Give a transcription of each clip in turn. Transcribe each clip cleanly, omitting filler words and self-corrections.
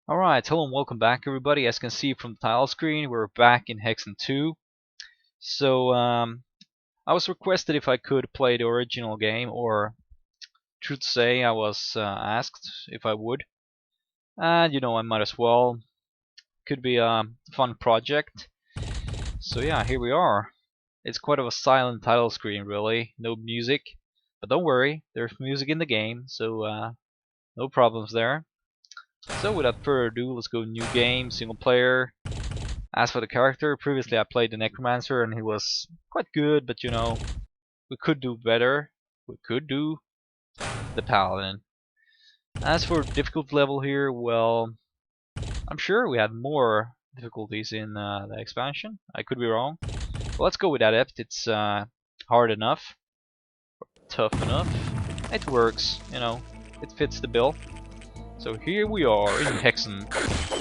Alright, hello and welcome back everybody. As you can see from the title screen, we're back in Hexen 2. I was requested if I could play the original game, or truth to say, I was asked if I would. And I might as well. Could be a fun project. So yeah, here we are. It's quite of a silent title screen really, no music. But don't worry, there's music in the game, so no problems there. So without further ado, let's go new game, single player. As for the character, previously I played the Necromancer and he was quite good, but we could do better. We could do the Paladin. As for difficulty level here, well, I'm sure we had more difficulties in the expansion. I could be wrong. But let's go with Adept. It's hard enough, tough enough. It works, it fits the bill. So here we are in Hexen.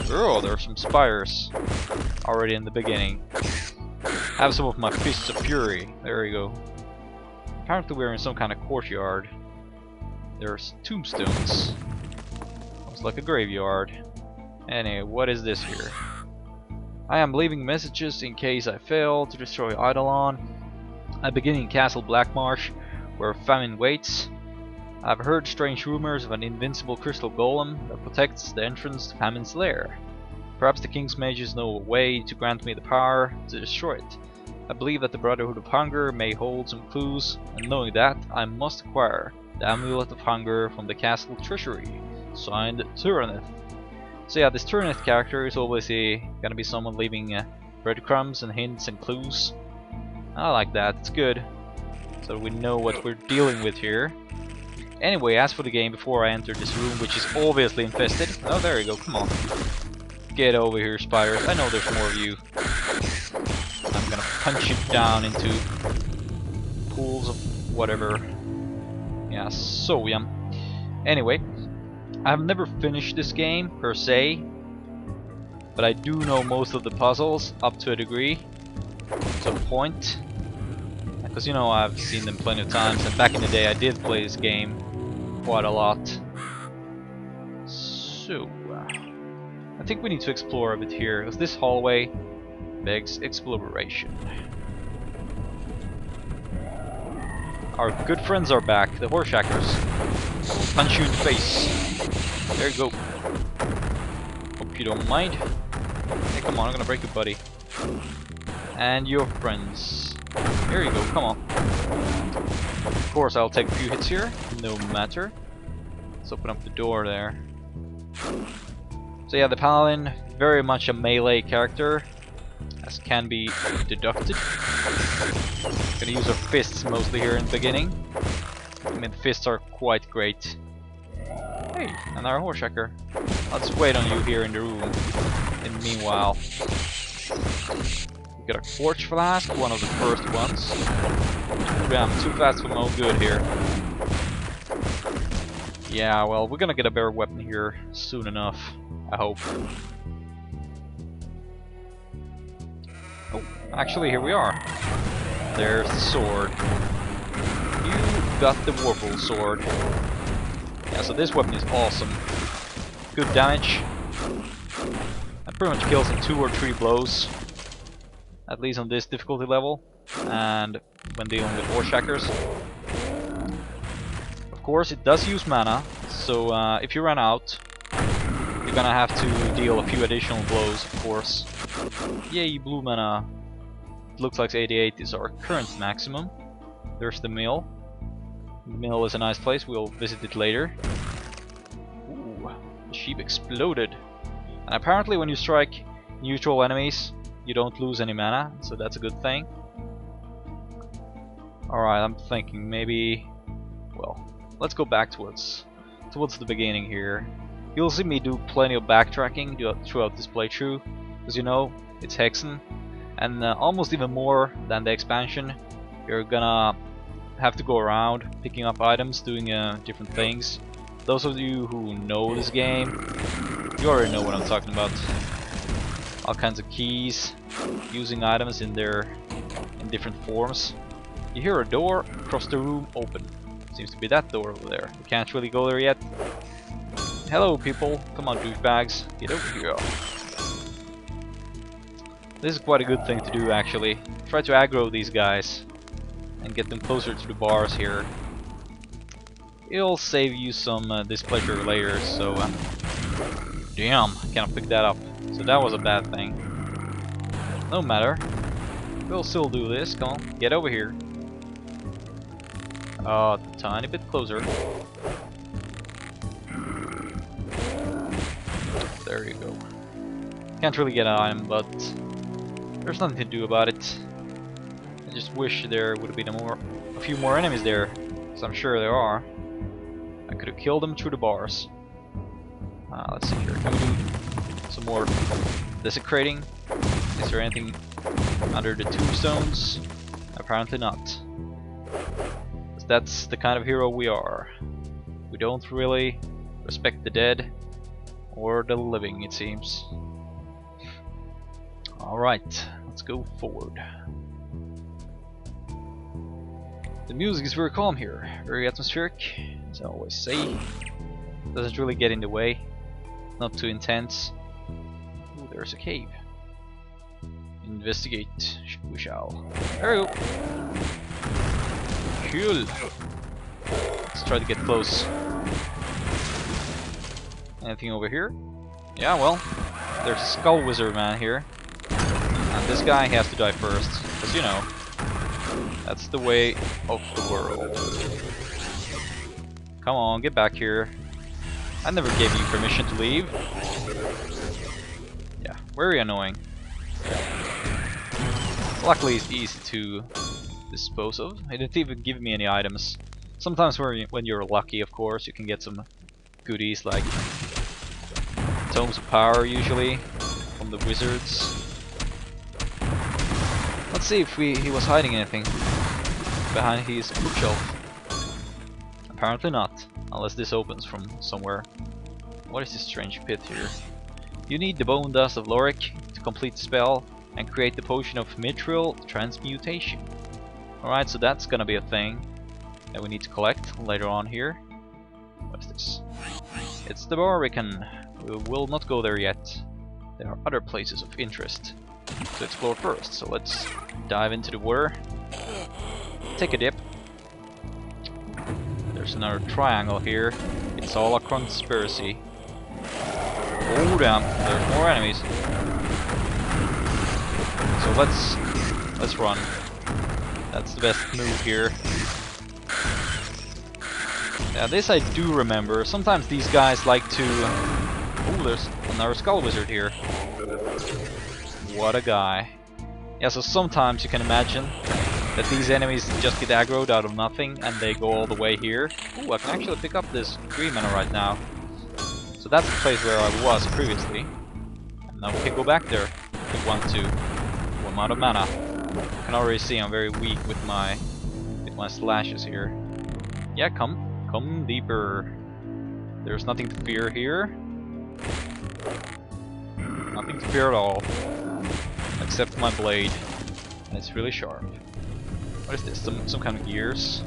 Oh, there are some spires already in the beginning. I have some of my Fists of Fury. There we go. Apparently we're in some kind of courtyard. There's tombstones. Looks like a graveyard. Anyway, what is this here? I am leaving messages in case I fail to destroy Eidolon. I begin in Castle Blackmarsh, where famine waits. I've heard strange rumors of an invincible crystal golem that protects the entrance to Famine's lair. Perhaps the King's mages know a way to grant me the power to destroy it. I believe that the Brotherhood of Hunger may hold some clues, and knowing that, I must acquire the Amulet of Hunger from the castle treasury. Signed, Tyrannith. So yeah, this Tyrannith character is obviously gonna be someone leaving breadcrumbs and hints and clues. I like that, it's good. So we know what we're dealing with here. Anyway, as for the game, before I enter this room, which is obviously infested. Oh, there you go, come on. Get over here, spiders. I know there's more of you. I'm gonna punch you down into pools of whatever. Yeah, so yum. Anyway, I've never finished this game, per se. But I do know most of the puzzles, up to a degree. To a point. Because I've seen them plenty of times, and back in the day I did play this game quite a lot. So, I think we need to explore a bit here, because this hallway begs exploration. Our good friends are back, the Horseshackers. I will punch you in the face. There you go. Hope you don't mind. Hey, come on, I'm gonna break your buddy. And your friends. Here you go, come on. Of course, I'll take a few hits here, no matter. Let's open up the door there. So yeah, the Paladin, very much a melee character, as can be deducted. Gonna use our fists mostly here in the beginning. I mean, the fists are quite great. Hey, another Horseshacker. I'll just wait on you here in the room. In the meanwhile, we got a Forge Flask, one of the first ones. Yeah, I'm too fast for my own good here. Yeah, well, we're gonna get a better weapon here soon enough, I hope. Oh, actually, here we are. There's the sword. You got the Warble sword. Yeah, so this weapon is awesome. Good damage. That pretty much kills in 2 or 3 blows. At least on this difficulty level. And when dealing with Horseshackers. Of course, it does use mana, so if you run out, you're gonna have to deal a few additional blows, of course. Yay, blue mana. It looks like 88 is our current maximum. There's the mill. The mill is a nice place, we'll visit it later. Ooh, the sheep exploded. And apparently when you strike neutral enemies, you don't lose any mana, so that's a good thing. Alright, I'm thinking maybe... well, let's go back towards the beginning here. You'll see me do plenty of backtracking throughout this playthrough, because it's Hexen, and almost even more than the expansion. You're gonna have to go around picking up items, doing different things. Those of you who know this game, you already know what I'm talking about. All kinds of keys, using items in different forms. You hear a door across the room open. Seems to be that door over there. You can't really go there yet. Hello people, come on douchebags, get over here. This is quite a good thing to do actually. Try to aggro these guys and get them closer to the bars here. It'll save you some displeasure later, so... damn, cannot pick that up. So that was a bad thing. No matter. We'll still do this, come on, get over here. Tiny bit closer. There you go. Can't really get an item, but there's nothing to do about it. I just wish there would have been a few more enemies there, because I'm sure there are. I could have killed them through the bars. Let's see here. Can we do some more desecrating? Is there anything under the tombstones? Apparently not. That's the kind of hero we are. We don't really respect the dead or the living, it seems. Alright, let's go forward. The music is very calm here, very atmospheric, as I always say. Doesn't really get in the way, not too intense. Ooh, there's a cave. Investigate, we shall. There we go. Cool. Let's try to get close. Anything over here? Yeah, well, there's a skull wizard man here. And this guy has to die first, because you know, that's the way of the world. Come on, get back here. I never gave you permission to leave. Yeah, very annoying. Luckily it's easy to dispose of. It didn't even give me any items. Sometimes when you're lucky, of course, you can get some goodies like Tomes of Power, usually, from the wizards. Let's see if he was hiding anything behind his bookshelf. Apparently not, unless this opens from somewhere. What is this strange pit here? You need the bone dust of Lorik to complete the spell and create the potion of mithril transmutation. Alright, so that's gonna be a thing that we need to collect later on here. What is this? It's the Barbican. We will not go there yet. There are other places of interest to explore first, so let's dive into the water. Take a dip. There's another triangle here. It's all a conspiracy. Oh damn, there's more enemies. So let's run. That's the best move here. Yeah, this I do remember. Sometimes these guys like to... oh, there's another skull wizard here. What a guy. Yeah, so sometimes you can imagine that these enemies just get aggroed out of nothing and they go all the way here. Ooh, I can actually pick up this green mana right now. So that's the place where I was previously. And now we can go back there if we want to. Oh, I'm out of mana. You can already see I'm very weak with my slashes here. Yeah, come deeper. There's nothing to fear here. Nothing to fear at all. Except my blade. And it's really sharp. What is this? Some kind of gears?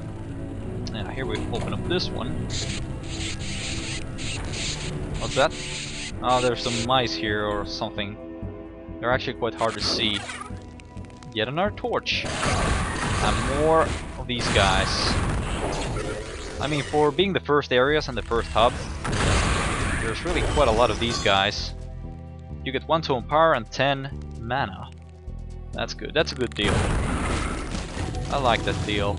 Yeah, here we open up this one. What's that? Oh, there's some mice here or something. They're actually quite hard to see. Yet another torch. And more of these guys. I mean, for being the first areas and the first hub, there's really quite a lot of these guys. You get 1 tome power and 10 mana. That's good. That's a good deal. I like that deal.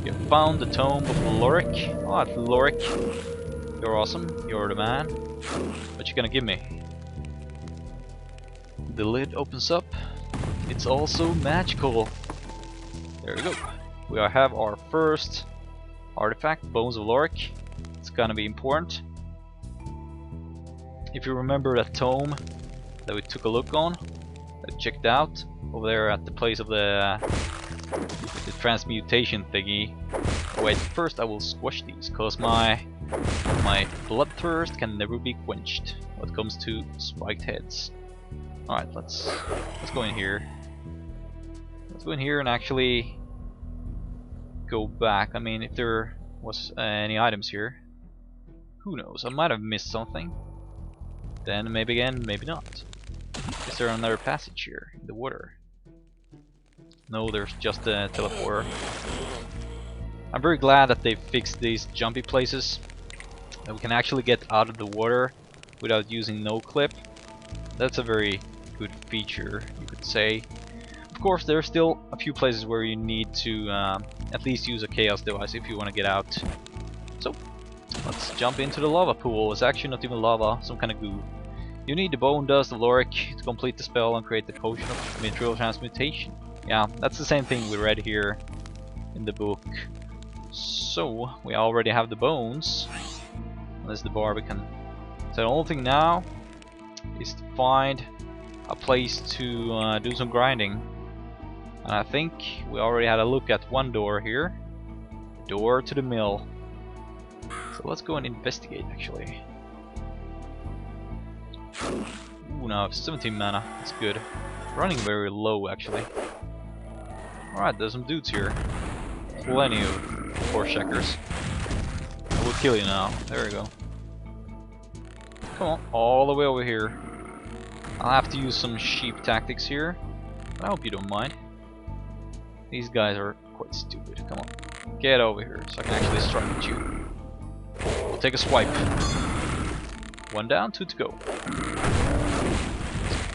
You found the tome of Lorik. Oh, it's Lorik. You're awesome. You're the man. What you gonna give me? The lid opens up. It's also magical. There we go. We have our first artifact, Bones of Lorik. It's gonna be important. If you remember that tome that we took a look on, that we checked out over there at the place of the transmutation thingy. Wait, first I will squash these, cause my bloodthirst can never be quenched when it comes to spiked heads. Alright, let's go in here. Let's go in here and actually go back. I mean, if there was any items here. Who knows? I might have missed something. Then maybe again, maybe not. Is there another passage here in the water? No, there's just a teleporter. I'm very glad that they fixed these jumpy places. That we can actually get out of the water without using no clip. That's a very good feature, you could say. Of course, there are still a few places where you need to at least use a chaos device if you want to get out. So, let's jump into the lava pool. It's actually not even lava, some kind of goo. You need the bone dust of Lorik to complete the spell and create the potion of mithril transmutation. Yeah, that's the same thing we read here in the book. So, we already have the bones. There's the Barbican. So the only thing now is to find a place to do some grinding. And I think we already had a look at one door here. Door to the mill. So let's go and investigate actually. Ooh, now I have 17 mana. That's good. Running very low actually. Alright, there's some dudes here. Plenty of horse checkers. I will kill you now. There we go. Come on, all the way over here. I'll have to use some sheep tactics here. But I hope you don't mind. These guys are quite stupid. Come on. Get over here so I can actually strike at you. We'll take a swipe. One down, two to go.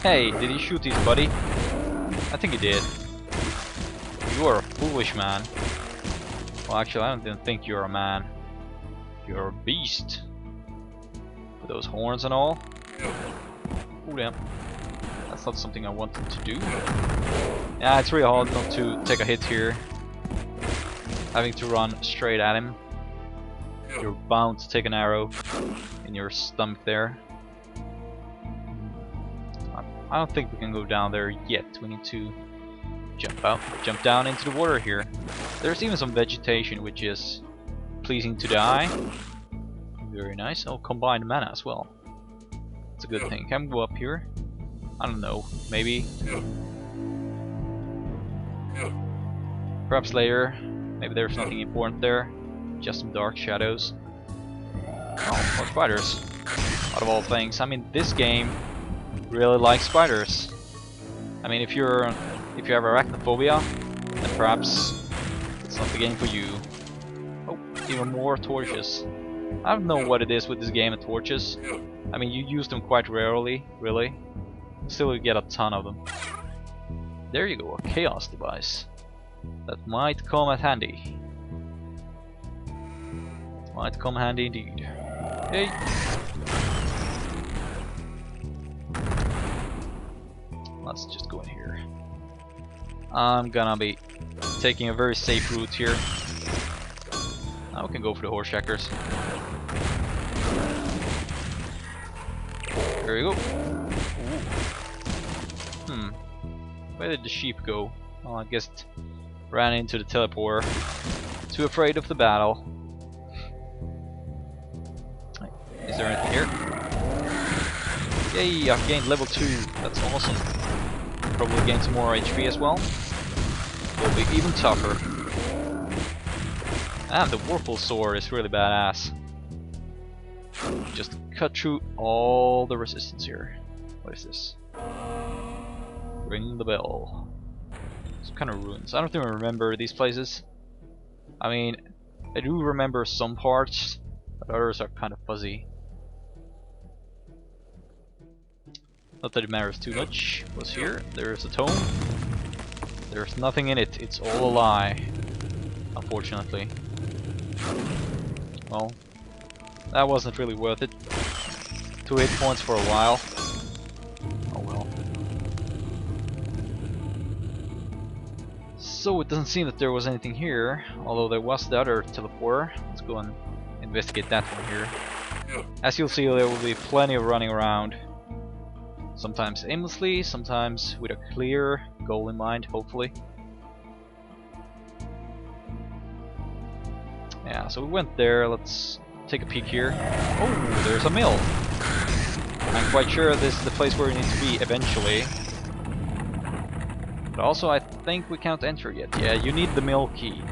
Hey, did he shoot these, buddy? I think he did. You are a foolish man. Well, actually, I don't even think you're a man. You're a beast. With those horns and all. Oh damn. That's not something I wanted to do. Yeah, it's really hard not to take a hit here. Having to run straight at him. You're bound to take an arrow in your stomach there. I don't think we can go down there yet. We need to jump down into the water here. There's even some vegetation which is pleasing to the eye. Very nice. Oh, combined mana as well. That's a good thing. Can we go up here? I don't know. Maybe. Perhaps later. Maybe there's nothing important there. Just some dark shadows. Oh, more spiders. Out of all things. I mean, this game really likes spiders. I mean, if you have arachnophobia, then perhaps it's not the game for you. Oh, even more torches. I don't know what it is with this game and torches. I mean, you use them quite rarely, really. Still, you get a ton of them. There you go, a chaos device. That might come at handy. Might come handy indeed. Hey! Let's just go in here. I'm gonna be taking a very safe route here. Now we can go for the horse checkers. There you go. Ooh. Where did the sheep go? Well, I guess it ran into the teleporter. Too afraid of the battle. Is there anything here? Yay, I've gained level 2. That's awesome. Probably gain some more HP as well. Will be even tougher. And the Warful Sword is really badass. Just cut through all the resistance here. What is this? Ring the bell. Some kind of ruins. I don't even remember these places. I mean, I do remember some parts, but others are kind of fuzzy. Not that it matters too much. What's here? There's a tome. There's nothing in it. It's all a lie. Unfortunately. Well, that wasn't really worth it. 2 hit points for a while. Oh well. So it doesn't seem that there was anything here, although there was the other teleporter. Let's go and investigate that one here. As you'll see, there will be plenty of running around. Sometimes aimlessly, sometimes with a clear goal in mind, hopefully. Yeah, so we went there. Let's take a peek here. Oh, there's a mill. I'm quite sure this is the place where we need to be eventually. But also, I think we can't enter yet. Yeah, you need the mill key.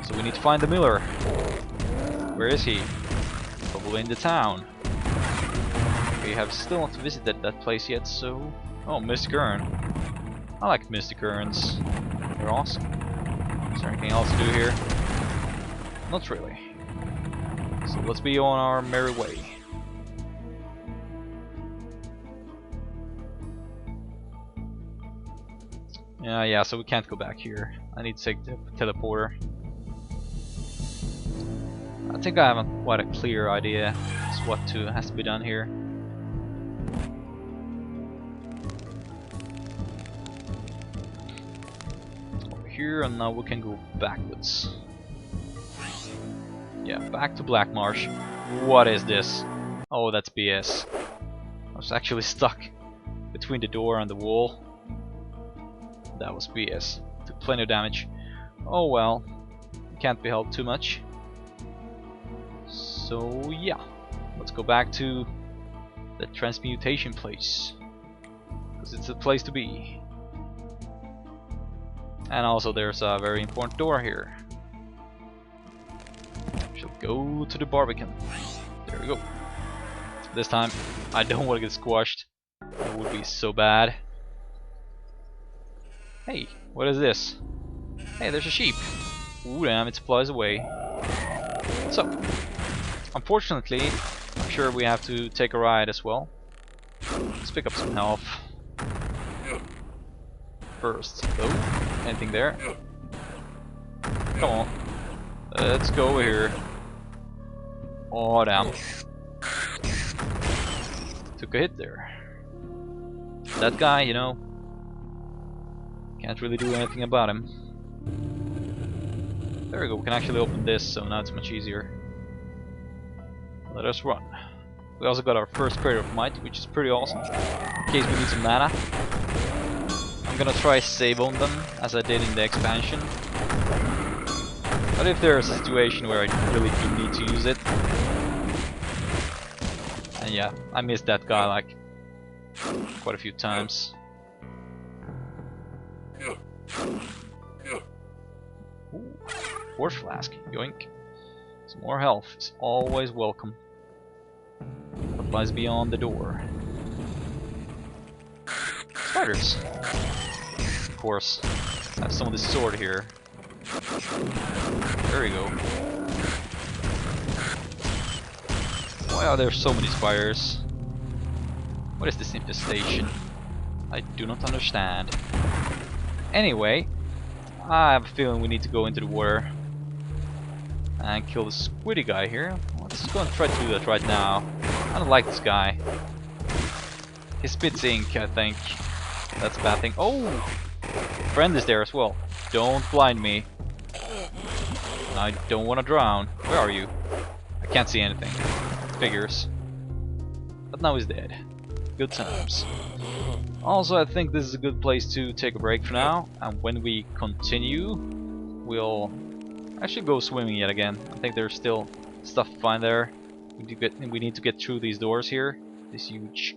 So we need to find the miller. Where is he? probably in the town. We have still not visited that place yet, so... Oh, Mystic Urn. I like Mystic Urns. They're awesome. Is there anything else to do here? Not really. So let's be on our merry way. Yeah, so we can't go back here. I need to take the teleporter. I think I have quite a clear idea as what has to be done here. Over here, and now we can go backwards. Yeah, back to Black Marsh. What is this? Oh, that's BS. I was actually stuck between the door and the wall. That was BS. Took plenty of damage. Oh well, can't be helped too much. So yeah, let's go back to the transmutation place, because it's a place to be. And also there's a very important door here. Shall go to the Barbican. There we go. This time I don't want to get squashed. That would be so bad. Hey, what is this? Hey, there's a sheep. Ooh, damn, it flies away. So, unfortunately, I'm sure we have to take a ride as well. Let's pick up some health. First, oh, anything there? Come on. Let's go over here. Oh, damn. Took a hit there. That guy, you know, can't really do anything about him. There we go, we can actually open this, so now it's much easier. Let us run. We also got our first Crater of Might, which is pretty awesome, in case we need some mana. I'm gonna try save on them, as I did in the expansion. But if there's a situation where I really do need to use it... And yeah, I missed that guy like quite a few times. Ooh, Force Flask, yoink. Some more health is always welcome. What lies beyond the door? Spiders! Of course. I have some of this sword here. There we go. Why are there so many spiders? What is this infestation? I do not understand. Anyway, I have a feeling we need to go into the water and kill the squiddy guy here. Let's go and try to do that right now. I don't like this guy. He spits ink, I think. That's a bad thing. Oh! Friend is there as well. Don't blind me. I don't want to drown. Where are you? I can't see anything. Figures. But now he's dead. Good times. Also, I think this is a good place to take a break for now, and when we continue, we'll actually go swimming yet again. I think there's still stuff to find there. We need to get through these doors here, this huge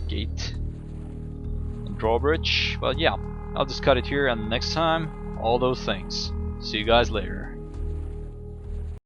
gate and drawbridge. But yeah, I'll just cut it here, and next time, all those things. See you guys later.